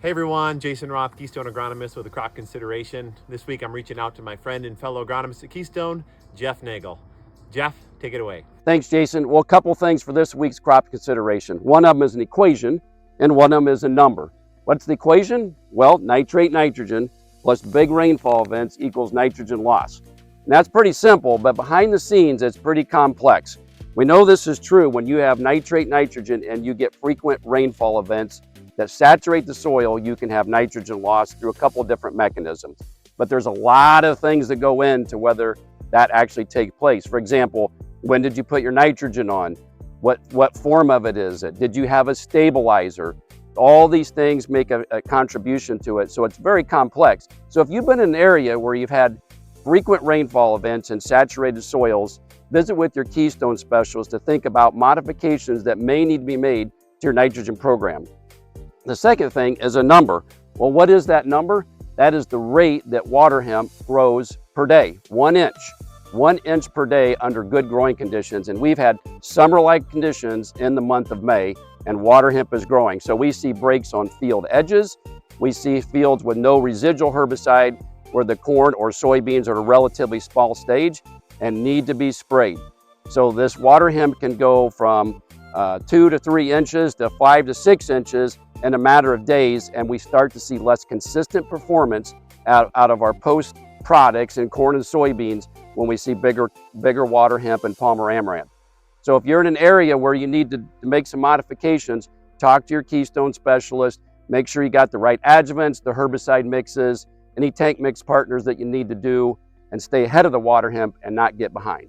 Hey everyone, Jason Roth, Keystone Agronomist with a crop consideration. This week I'm reaching out to my friend and fellow agronomist at Keystone, Jeff Nagel. Jeff, take it away. Thanks, Jason. Well, a couple things for this week's crop consideration. One of them is an equation, and one of them is a number. What's the equation? Well, nitrate nitrogen plus big rainfall events equals nitrogen loss. And that's pretty simple, but behind the scenes, it's pretty complex. We know this is true when you have nitrate nitrogen and you get frequent rainfall events that saturate the soil. You can have nitrogen loss through a couple of different mechanisms. But there's a lot of things that go into whether that actually takes place. For example, when did you put your nitrogen on? What form of it is it? Did you have a stabilizer? All these things make a contribution to it, so it's very complex. So if you've been in an area where you've had frequent rainfall events and saturated soils, visit with your Keystone specialist to think about modifications that may need to be made to your nitrogen program. The second thing is a number. Well, what is that number? That is the rate that water hemp grows per day, 1 inch. 1 inch per day under good growing conditions. And we've had summer-like conditions in the month of May, and water hemp is growing. So we see breaks on field edges. We see fields with no residual herbicide where the corn or soybeans are at a relatively small stage and need to be sprayed. So this water hemp can go from 2 to 3 inches to 5 to 6 inches in a matter of days, and we start to see less consistent performance out of our post products in corn and soybeans when we see bigger water hemp and Palmer amaranth. So if you're in an area where you need to make some modifications, talk to your Keystone specialist, make sure you got the right adjuvants, the herbicide mixes, any tank mix partners that you need to do, and stay ahead of the water hemp and not get behind.